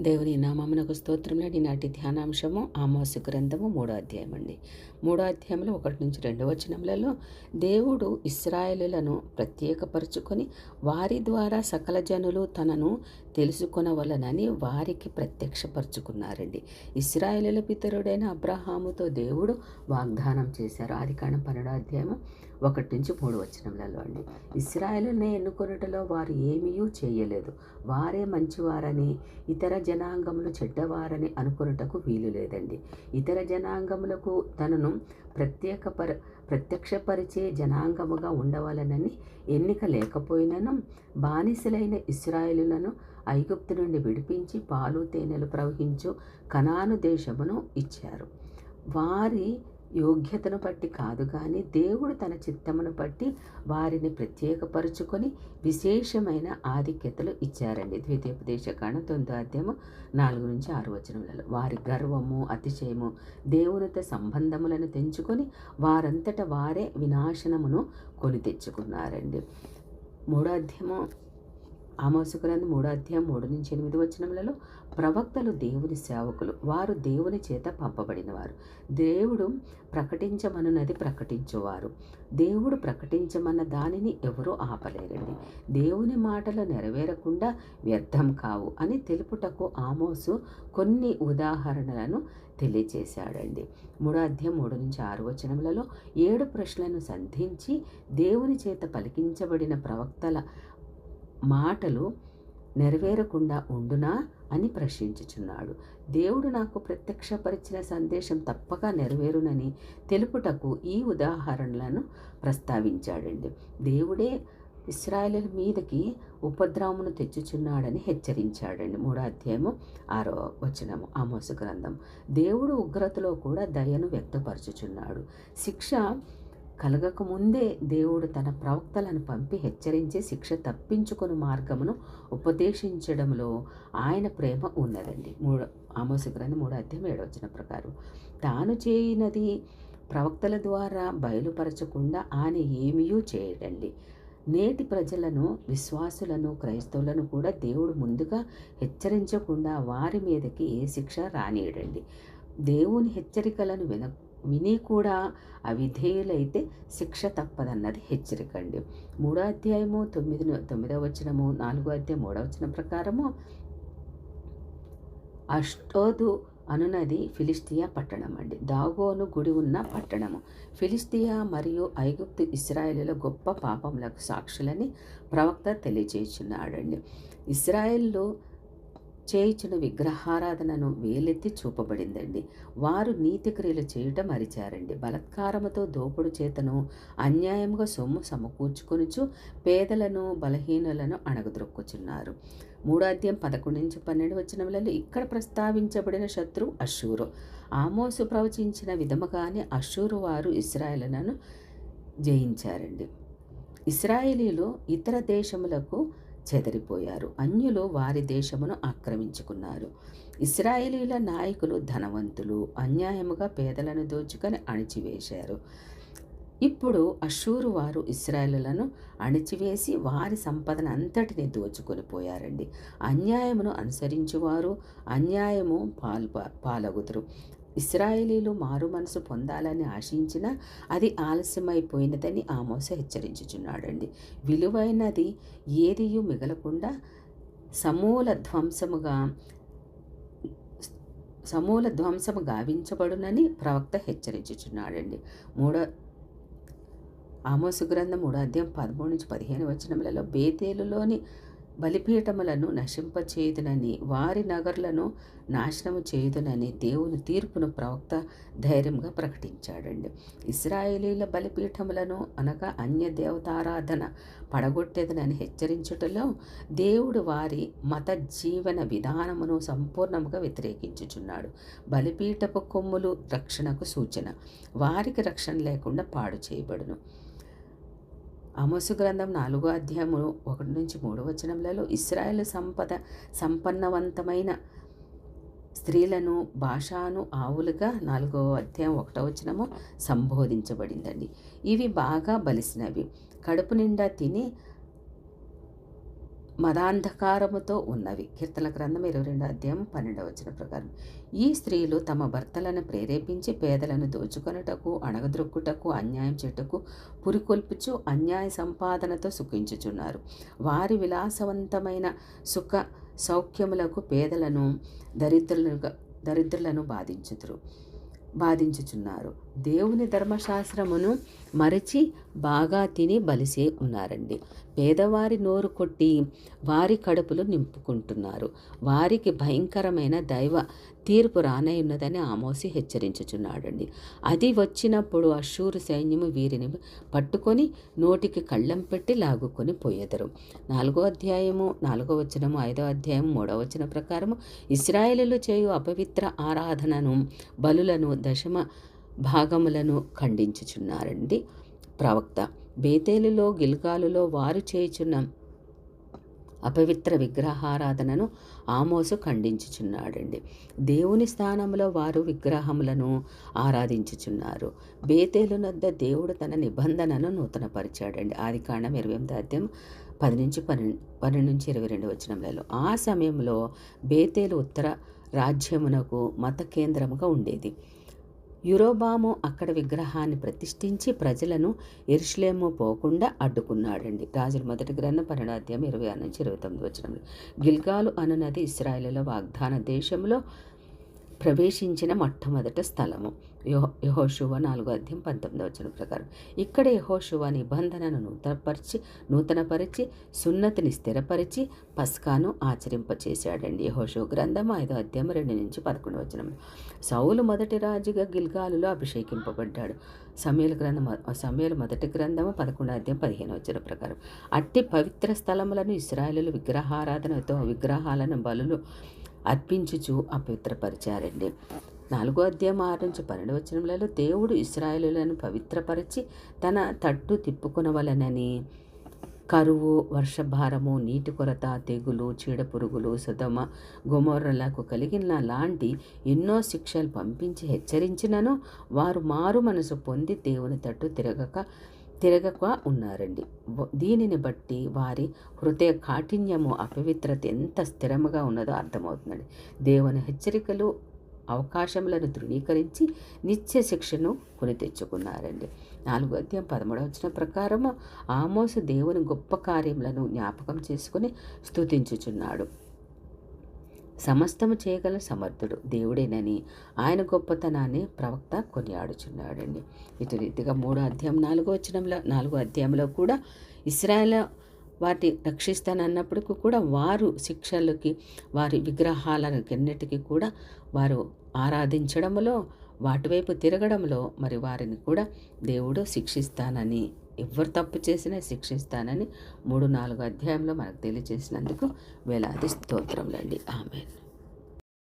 దేవుని నామమునకు స్తోత్రములండి. నాటి ధ్యానాంశము ఆమోసు గ్రంథము 3వ అధ్యాయం అండి. 3వ అధ్యాయంలో 1-2 వచనములలో దేవుడు ఇశ్రాయేలులను ప్రత్యేకపరుచుకొని వారి ద్వారా సకల జనులు తనను తెలుసుకొనవలనని వారికి ప్రత్యక్షపరుచుకున్నారండి. ఇశ్రాయేలుల పితరుడైన అబ్రహాముతో దేవుడు వాగ్దానం చేశారు. ఆదికాండం 12వ అధ్యాయము 1-3 వచనములలో అండి. ఇశ్రాయేలునే ఎన్నుకొనుటలో వారు ఏమీ చేయలేదు. వారే మంచివారని ఇతర జనాంగములు చెడ్డవారని అనుకొనుటకు వీలు లేదండి. ఇతర జనాంగములకు తనను ప్రత్యక్షపరిచే జనాంగముగా ఉండవలనని ఎన్నిక లేకపోయినను బానిసలైన ఇశ్రాయేలులను ఐగుప్తు నుండి విడిపించి పాలు తేనెలు ప్రవహించు కనాను దేశమును ఇచ్చారు. వారి యోగ్యతను బట్టి కాదు కానీ దేవుడు తన చిత్తమును బట్టి వారిని ప్రత్యేకపరుచుకొని విశేషమైన ఆధిక్యతలు ఇచ్చారండి. ద్వితీయోపదేశకాండం 9వ అధ్యాయము 4-6 వచనములలో వారి గర్వము అతిశయము దేవునితో సంబంధములను తెంచుకొని వారంతట వారే వినాశనమును కొని తెచ్చుకున్నారండి. 3వ అధ్యాయము ఆమోసు గ్రంథం 3వ అధ్యాయం 3-8 వచనములలో ప్రవక్తలు దేవుని సేవకులు. వారు దేవుని చేత పంపబడినవారు. దేవుడు ప్రకటించమనున్నది ప్రకటించువారు. దేవుడు ప్రకటించమన్న దానిని ఎవరూ ఆపలేరండి. దేవుని మాటలు నెరవేరకుండా వ్యర్థం కావు అని తెలుపుటకు ఆమోసు కొన్ని ఉదాహరణలను తెలియచేశాడండి. 3వ అధ్యాయం 3-6 వచనములలో 7 ప్రశ్నలను సంధించి దేవుని చేత పలికించబడిన ప్రవక్తల మాటలు నెరవేరకుండా ఉండునా అని ప్రశ్నించుచున్నాడు. దేవుడు నాకు ప్రత్యక్షపరిచిన సందేశం తప్పక నెరవేరునని తెలుపుటకు ఈ ఉదాహరణలను ప్రస్తావించాడండి. దేవుడే ఇశ్రాయేలు మీదకి ఉపద్రవమును తెచ్చుచున్నాడని హెచ్చరించాడండి. 3వ అధ్యాయము 6వ వచనము ఆమోసు గ్రంథం. దేవుడు ఉగ్రతలో కూడా దయను వ్యక్తపరచుచున్నాడు. శిక్ష కలగకముందే దేవుడు తన ప్రవక్తలను పంపి హెచ్చరించి శిక్ష తప్పించుకుని మార్గమును ఉపదేశించడంలో ఆయన ప్రేమ ఉన్నదండి. ఆమోసు గ్రంథం 3వ అధ్యాయం 7వ వచనం ప్రకారం తాను చేయనది ప్రవక్తల ద్వారా బయలుపరచకుండా ఆయన ఏమీ చేయడండి. నేటి ప్రజలను విశ్వాసులను క్రైస్తవులను కూడా దేవుడు ముందుగా హెచ్చరించకుండా వారి మీదకి ఏ శిక్ష రానియడండి. దేవుని హెచ్చరికలను విని కూడా అవిధేయులైతే శిక్ష తప్పదన్నది హెచ్చరిక అండి. 3వ అధ్యాయము 9వ వచనము 4వ అధ్యాయం 3వ వచనం ప్రకారము అష్డోదు అనునది ఫిలిష్తియా పట్టణం అండి. దాగోను గుడి ఉన్న పట్టణము. ఫిలిష్తియా మరియు ఐగుప్తు ఇశ్రాయేలుల గొప్ప పాపములకు సాక్షులని ప్రవక్త తెలియచేస్తున్నాడండి. ఇశ్రాయేలు చేయుచున్న విగ్రహారాధనను వేలెత్తి చూపబడిందండి. వారు నీతి క్రియలు చేయటం మరిచారండి. బలత్కారముతో దోపుడు చేతను అన్యాయంగా సొమ్ము సమకూర్చుకొనుచు పేదలను బలహీనులను అణగద్రొక్కుచున్నారు. 3వ అధ్యాయం 11-12 వచనములలో ఇక్కడ ప్రస్తావించబడిన శత్రువు అష్షూరు. ఆమోసు ప్రవచించిన విధముగానే అష్షూరు వారు ఇశ్రాయేలులను జయించారండి. ఇశ్రాయేలీలు ఇతర దేశములకు చెదరిపోయారు. అన్యులు వారి దేశమును ఆక్రమించుకున్నారు. ఇశ్రాయేలీల నాయకులు ధనవంతులు అన్యాయముగా పేదలను దోచుకొని అణిచివేశారు. ఇప్పుడు అష్షూరు వారు ఇశ్రాయేలులను అణిచివేసి వారి సంపదను అంతటిని దోచుకొని పోయారండి. అన్యాయమును అనుసరించువారు అన్యాయము పాలగుదురు. ఇశ్రాయేలీలు మారు మనసు పొందాలని ఆశించినా అది ఆలస్యమైపోయినదని ఆమోసు హెచ్చరించుచున్నాడండి. విలువైనది ఏదియూ మిగలకుండా సమూల ధ్వంసము గావించబడునని ప్రవక్త హెచ్చరించుచున్నాడండి. ఆమోసు గ్రంథం 3వ అధ్యాయం 13-15 వచనములలో బేతేలులోని బలిపీఠములను నశింపచేయుదునని వారి నగరులను నాశనము చేయుదునని దేవుని తీర్పును ప్రవక్త ధైర్యంగా ప్రకటించాడండి. ఇశ్రాయేలీల బలిపీఠములను అనగా అన్య దేవతారాధన పడగొట్టేదనని హెచ్చరించుటలో దేవుడు వారి మత జీవన విధానమును సంపూర్ణముగా వ్యతిరేకించుచున్నాడు. బలిపీఠపు కొమ్ములు రక్షణకు సూచన. వారికి రక్షణ లేకుండా పాడు చేయబడును. ఆమోసు గ్రంథం 4వ అధ్యాయము 1-3 వచనములలో ఇశ్రాయేలు సంపన్నవంతమైన స్త్రీలను భాషాను ఆవులుగా 4వ అధ్యాయం 1వ వచనము సంబోధించబడిందండి. ఇవి బాగా బలిసినవి, కడుపు నిండా తిని మదాంధకారముతో ఉన్నవి. కీర్తన గ్రంథం 22 అధ్యాయం 12 వచనం ప్రకారం. ఈ స్త్రీలు తమ భర్తలను ప్రేరేపించి పేదలను దోచుకొనుటకు, అణగద్రొక్కుటకు, అన్యాయం చేయుటకు పురికొల్పుచు అన్యాయ సంపాదనతో సుఖించుచున్నారు. వారి విలాసవంతమైన సుఖ సౌఖ్యములకు పేదలను దరిద్రులను బాధించుచున్నారు. దేవుని ధర్మశాస్త్రమును మరచి బాగా తిని బలిసే ఉన్నారండి. పేదవారి నోరు కొట్టి వారి కడుపులు నింపుకుంటున్నారు. వారికి భయంకరమైన దైవ తీర్పు రానయ్యున్నదని ఆమోసి హెచ్చరించుచున్నాడండి. అది వచ్చినప్పుడు అష్షూరు సైన్యము వీరిని పట్టుకొని నోటికి కళ్ళెం పెట్టి లాగుకొని పోయెదరు. 4వ అధ్యాయము 4వ వచనము, 5వ అధ్యాయం 3వ వచనం ప్రకారము ఇశ్రాయేలీయులు చేయు అపవిత్ర ఆరాధనను, బలులను, దశమ భాగములను ఖండించుచున్నారండి. ప్రవక్త బేతేలులో, గిల్గాలులో వారు చేయుచున్న అపవిత్ర విగ్రహారాధనను ఆమోసు ఖండించుచున్నాడండి. దేవుని స్థానంలో వారు విగ్రహములను ఆరాధించుచున్నారు. బేతేలు నద్ద దేవుడు తన నిబంధనను నూతనపరిచాడండి. ఆదికాండం 28 అధ్యాయం 10 నుంచి 22 వచనములలో. ఆ సమయంలో బేతేలు ఉత్తర రాజ్యమునకు మత కేంద్రముగా ఉండేది. యురోబాము అక్కడ విగ్రహాన్ని ప్రతిష్ఠించి ప్రజలను యెరూషలేము పోకుండా అడ్డుకున్నాడండి. రాజుల మొదటి గ్రంథం 12వ అధ్యాయం 26 నుంచి 29 వచనంలో. గిల్గాలు అనునది ఇశ్రాయేలుల వాగ్దాన దేశంలో ప్రవేశించిన మొట్టమొదటి స్థలము. యెహోషువ 4వ అధ్యాయం 19వ వచనం ప్రకారం. ఇక్కడ యెహోషువ నిబంధనను నూతనపరిచి సున్నతిని స్థిరపరిచి పస్కాను ఆచరింపచేశాడండి. యెహోషువ గ్రంథం 5వ అధ్యాయం 2 నుంచి 11 వచనం. సౌలు మొదటి రాజుగా గిల్గాలులో అభిషేకింపబడ్డాడు. సమూయేలు మొదటి గ్రంథము 11వ అధ్యాయం 15 వచనం ప్రకారం. అట్టి పవిత్ర స్థలములను ఇశ్రాయేలీయులు విగ్రహారాధనతో విగ్రహాలను బలులు అర్పించుచు అపవిత్రపరిచారండి. 4వ అధ్యాయం 6 నుంచి 12 వచనములలో దేవుడు ఇశ్రాయేలీయులను పవిత్రపరిచి తన తట్టు తిప్పుకొనవలెనని కరువు, వర్షభారము, నీటి కొరత, తెగులు, చీడపురుగులు, సొదొమ గొమొర్రాలకు కలిగిన లాంటి ఎన్నో శిక్షలు పంపించి హెచ్చరించినను వారు మారు మనసు పొంది దేవుని తట్టు తిరగక ఉన్నారండి. దీనిని బట్టి వారి హృదయ కాఠిన్యము, అపవిత్రత ఎంత స్థిరముగా ఉన్నదో అర్థమవుతుందండి. దేవుని హెచ్చరికలు అవకాశములను ధృవీకరించి నిత్య శిక్షను కొని తెచ్చుకున్నారండి. 4వ అధ్యాయం 13వ వచనం ప్రకారము ఆమోసు దేవుని గొప్ప కార్యములను జ్ఞాపకం చేసుకుని స్తుతించుచున్నాడు. సమస్తము చేయగల సమర్థుడు దేవుడేనని ఆయన గొప్పతనాన్ని ప్రవక్త కొనియాడుచున్నాడండి. ఇటు రీతిగా 3వ అధ్యాయం 4వ అధ్యాయంలో కూడా ఇశ్రాయేలు వాటి రక్షిస్తానన్నప్పటికీ కూడా వారు శిక్షలకి, వారి విగ్రహాలన్నిటికీ కూడా వారు ఆరాధించడంలో, వాటివైపు తిరగడంలో మరి వారిని కూడా దేవుడు శిక్షిస్తానని, ఎవరు తప్పు చేసినా శిక్షిస్తానని 3, 4 అధ్యాయంలో మనకు తెలియజేసినందుకు వేలాది స్తోత్రములండి. ఆమేన్.